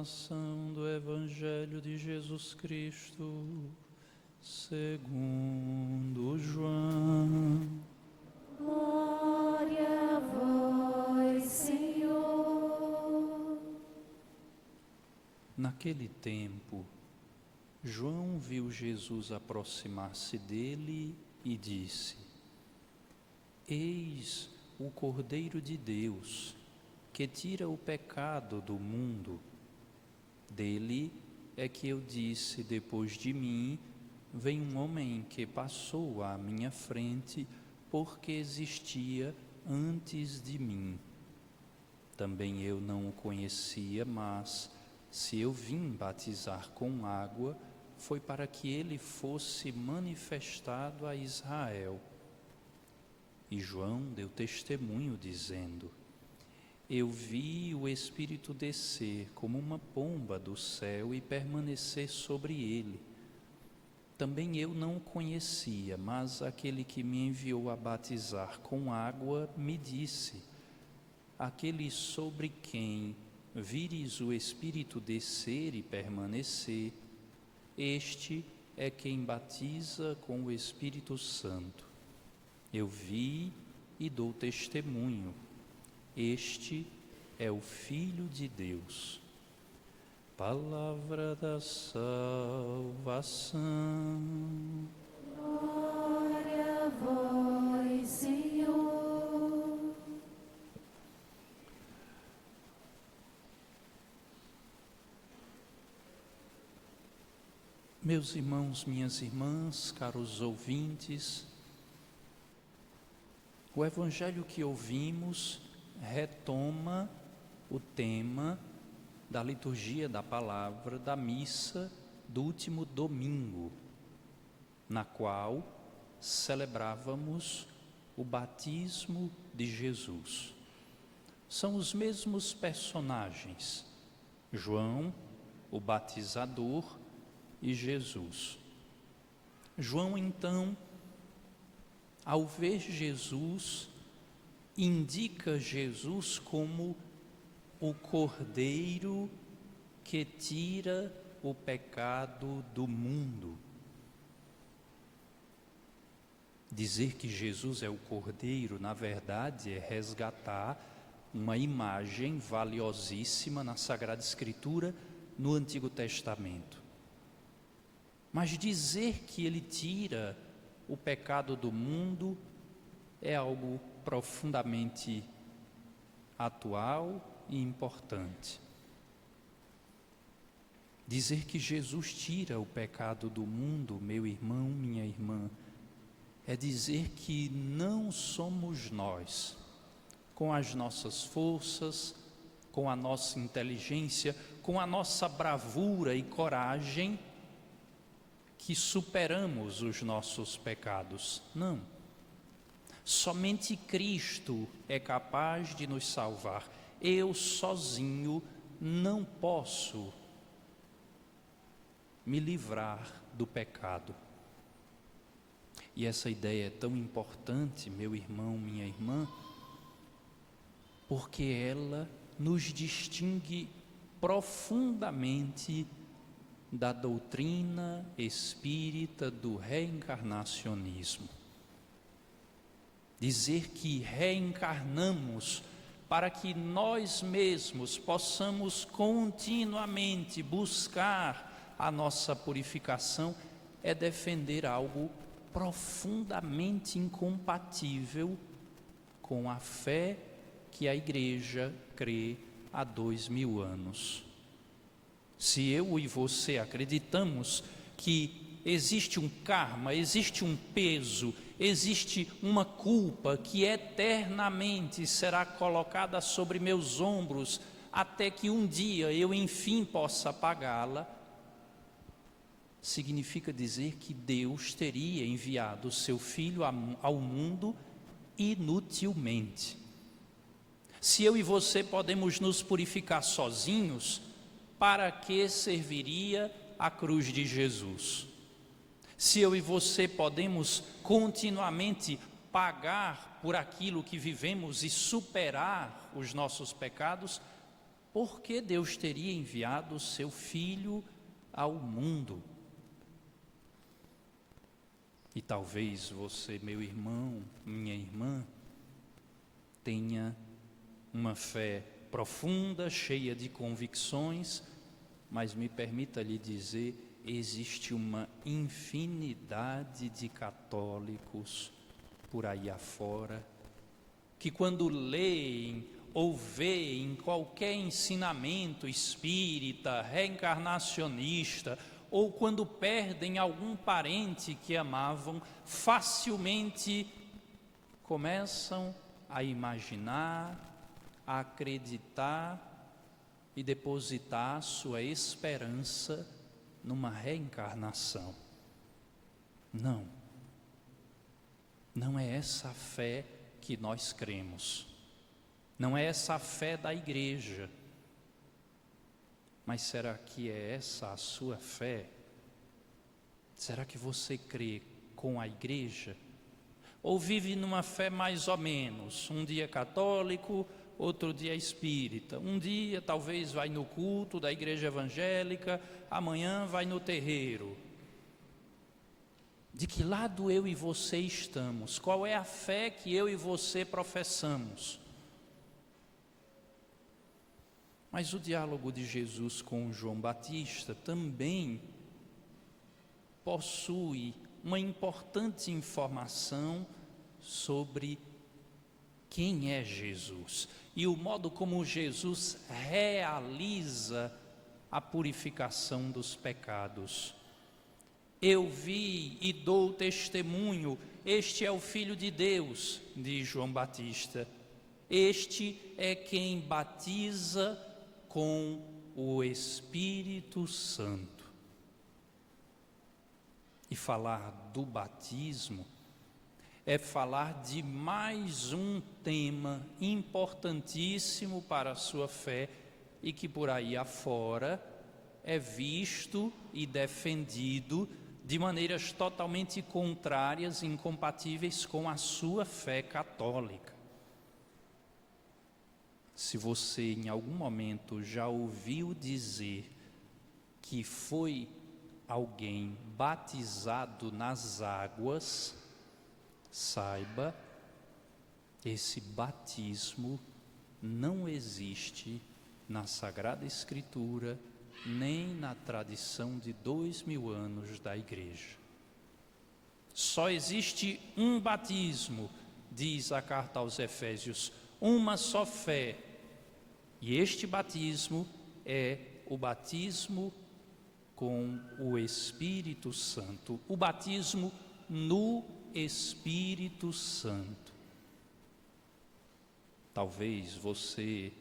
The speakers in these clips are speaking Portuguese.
Proclamação do Evangelho de Jesus Cristo, segundo João. Glória a vós, Senhor. Naquele tempo, João viu Jesus aproximar-se dele e disse: Eis o Cordeiro de Deus, que tira o pecado do mundo. Dele é que eu disse: depois de mim vem um homem que passou à minha frente, porque existia antes de mim. Também eu não o conhecia, mas se eu vim batizar com água, foi para que ele fosse manifestado a Israel. E João deu testemunho dizendo: Eu vi o Espírito descer como uma pomba do céu e permanecer sobre ele. Também eu não o conhecia, mas aquele que me enviou a batizar com água me disse: Aquele sobre quem vires o Espírito descer e permanecer, este é quem batiza com o Espírito Santo. Eu vi e dou testemunho. Este é o Filho de Deus. Palavra da salvação. Glória a vós, Senhor. Meus irmãos, minhas irmãs, caros ouvintes, o Evangelho que ouvimos retoma o tema da liturgia da palavra da missa do último domingo, na qual celebrávamos o batismo de Jesus. São os mesmos personagens, João, o batizador, e Jesus. João, então, ao ver Jesus, indica Jesus como o Cordeiro que tira o pecado do mundo. Dizer que Jesus é o Cordeiro, na verdade, é resgatar uma imagem valiosíssima na Sagrada Escritura, no Antigo Testamento. Mas dizer que ele tira o pecado do mundo é algo profundamente atual e importante. Dizer que Jesus tira o pecado do mundo, meu irmão, minha irmã, é dizer que não somos nós, com as nossas forças, com a nossa inteligência, com a nossa bravura e coragem, que superamos os nossos pecados. Não. Somente Cristo é capaz de nos salvar. Eu sozinho não posso me livrar do pecado. E essa ideia é tão importante, meu irmão, minha irmã, porque ela nos distingue profundamente da doutrina espírita do reencarnacionismo. Dizer que reencarnamos para que nós mesmos possamos continuamente buscar a nossa purificação é defender algo profundamente incompatível com a fé que a Igreja crê há 2000 anos. Se eu e você acreditamos que existe um karma, existe um peso, existe uma culpa que eternamente será colocada sobre meus ombros, até que um dia eu enfim possa pagá-la, significa dizer que Deus teria enviado o seu Filho ao mundo inutilmente. Se eu e você podemos nos purificar sozinhos, para que serviria a cruz de Jesus? Se eu e você podemos continuamente pagar por aquilo que vivemos e superar os nossos pecados, Por que Deus teria enviado o seu Filho ao mundo? E talvez você, meu irmão, minha irmã, tenha uma fé profunda, cheia de convicções, mas me permita lhe dizer, existe uma infinidade de católicos por aí afora, que quando leem ou veem qualquer ensinamento espírita, reencarnacionista, ou quando perdem algum parente que amavam, facilmente começam a imaginar, a acreditar e depositar sua esperança numa reencarnação. Não é essa a fé que nós cremos, não é essa a fé da igreja. Mas será que é essa a sua fé? Será que você crê com a igreja? Ou vive numa fé mais ou menos, um dia católico, outro dia espírita, um dia talvez vai no culto da igreja evangélica, amanhã vai no terreiro? De que lado eu e você estamos? Qual é a fé que eu e você professamos? Mas o diálogo de Jesus com João Batista também possui uma importante informação sobre quem é Jesus e o modo como Jesus realiza a purificação dos pecados. Eu vi e dou testemunho, este é o Filho de Deus, diz João Batista. Este é quem batiza com o Espírito Santo. E falar do batismo é falar de mais um tema importantíssimo para a sua fé e que por aí afora é visto e defendido de maneiras totalmente contrárias, incompatíveis com a sua fé católica. Se você em algum momento já ouviu dizer que foi alguém batizado nas águas, saiba, esse batismo não existe na Sagrada Escritura, nem na tradição de 2000 anos da Igreja. Só existe um batismo, diz a carta aos Efésios, uma só fé. E este batismo é o batismo com o Espírito Santo, o batismo no Espírito Santo. Talvez você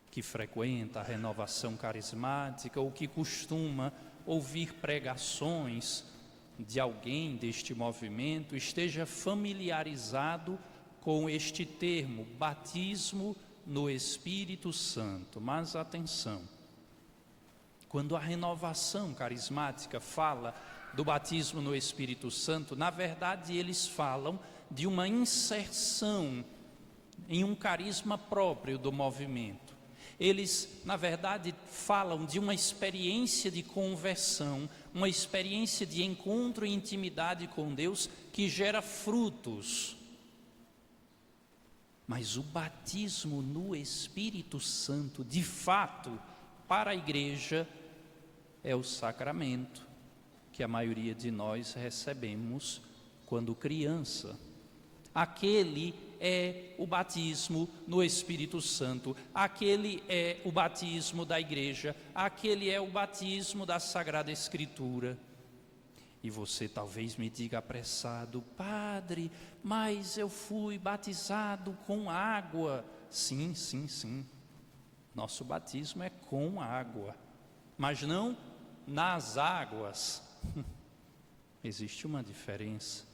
que frequenta a renovação carismática ou que costuma ouvir pregações de alguém deste movimento esteja familiarizado com este termo, batismo no Espírito Santo. Mas atenção, quando a renovação carismática fala do batismo no Espírito Santo, na verdade eles falam de uma inserção em um carisma próprio do movimento. Eles, na verdade, falam de uma experiência de conversão, uma experiência de encontro e intimidade com Deus que gera frutos. Mas o batismo no Espírito Santo, de fato, para a igreja, é o sacramento que a maioria de nós recebemos quando criança. Aquele é o batismo no Espírito Santo, aquele é o batismo da igreja, aquele é o batismo da Sagrada Escritura. E você talvez me diga apressado: padre, mas eu fui batizado com água. Sim, nosso batismo é com água, mas não nas águas. Existe uma diferença.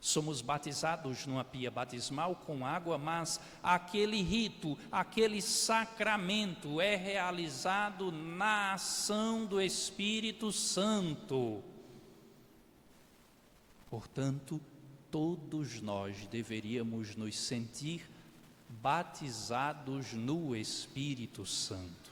Somos batizados numa pia batismal com água, mas aquele rito, aquele sacramento é realizado na ação do Espírito Santo. Portanto, todos nós deveríamos nos sentir batizados no Espírito Santo.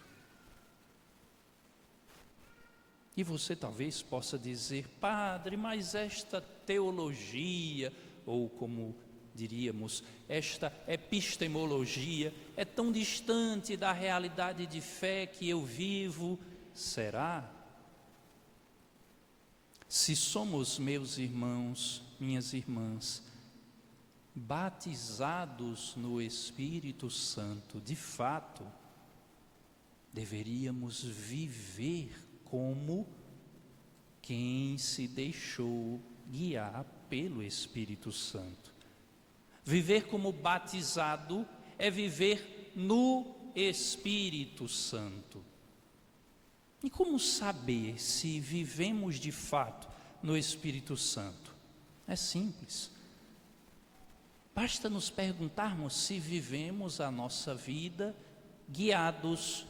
E você talvez possa dizer: padre, mas esta teologia, ou como diríamos, esta epistemologia é tão distante da realidade de fé que eu vivo. Será? Se somos, meus irmãos, minhas irmãs, batizados no Espírito Santo, de fato, deveríamos viver como quem se deixou guiar pelo Espírito Santo. Viver como batizado é viver no Espírito Santo. E como saber se vivemos de fato no Espírito Santo? É simples. Basta nos perguntarmos se vivemos a nossa vida guiados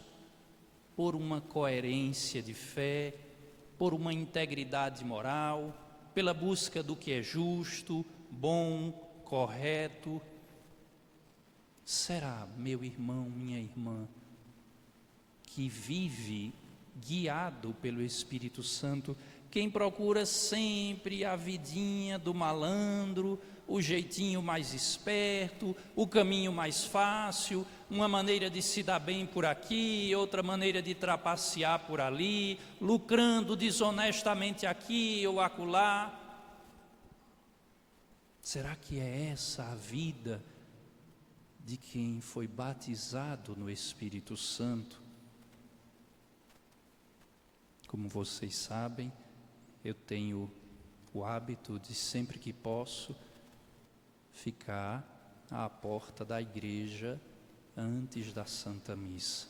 por uma coerência de fé, por uma integridade moral, pela busca do que é justo, bom, correto. Será, meu irmão, minha irmã, que vive guiado pelo Espírito Santo, quem procura sempre a vidinha do malandro, o jeitinho mais esperto, o caminho mais fácil, uma maneira de se dar bem por aqui, outra maneira de trapacear por ali, lucrando desonestamente aqui ou acolá? Será que é essa a vida de quem foi batizado no Espírito Santo? Como vocês sabem, eu tenho o hábito de, sempre que posso, ficar à porta da igreja antes da Santa Missa.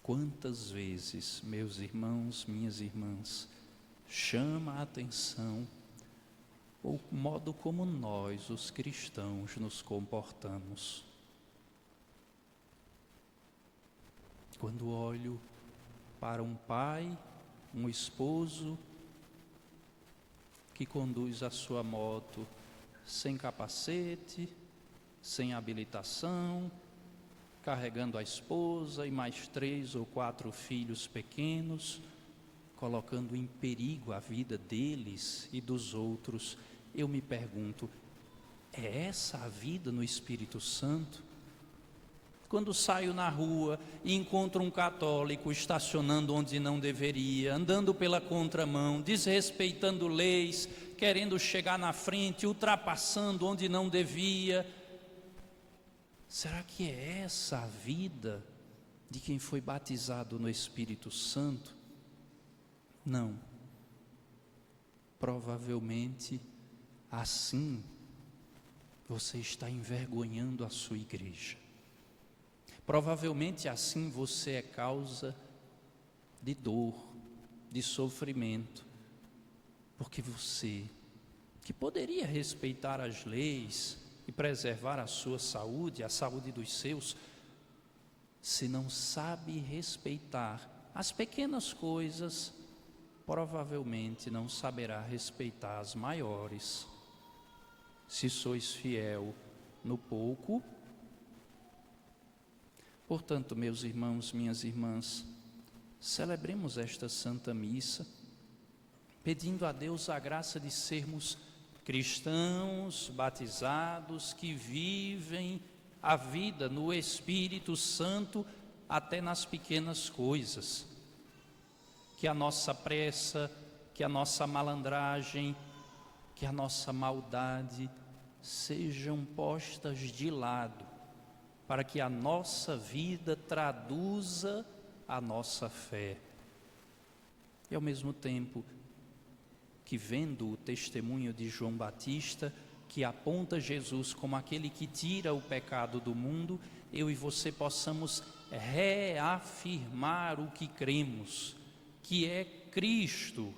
Quantas vezes, meus irmãos, minhas irmãs, chama a atenção o modo como nós, os cristãos, nos comportamos. Quando olho para um pai, um esposo que conduz a sua moto sem capacete, sem habilitação, carregando a esposa e mais 3 ou 4 filhos pequenos, colocando em perigo a vida deles e dos outros, eu me pergunto: é essa a vida no Espírito Santo? Quando saio na rua e encontro um católico estacionando onde não deveria, andando pela contramão, desrespeitando leis, querendo chegar na frente, ultrapassando onde não devia, será que é essa a vida de quem foi batizado no Espírito Santo? Não. Provavelmente, assim, você está envergonhando a sua igreja. Provavelmente assim você é causa de dor, de sofrimento, porque você, que poderia respeitar as leis e preservar a sua saúde, a saúde dos seus, se não sabe respeitar as pequenas coisas, provavelmente não saberá respeitar as maiores. Se sois fiel no pouco, portanto, meus irmãos, minhas irmãs, celebremos esta Santa Missa, pedindo a Deus a graça de sermos cristãos batizados que vivem a vida no Espírito Santo até nas pequenas coisas. Que a nossa pressa, que a nossa malandragem, que a nossa maldade sejam postas de lado, para que a nossa vida traduza a nossa fé. E ao mesmo tempo que, vendo o testemunho de João Batista, que aponta Jesus como aquele que tira o pecado do mundo, eu e você possamos reafirmar o que cremos, que é Cristo,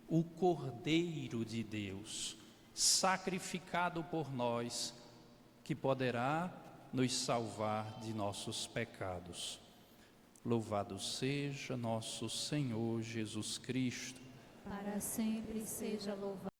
o Cordeiro de Deus, sacrificado por nós, que poderá nos salvar de nossos pecados. Louvado seja nosso Senhor Jesus Cristo. Para sempre seja louvado.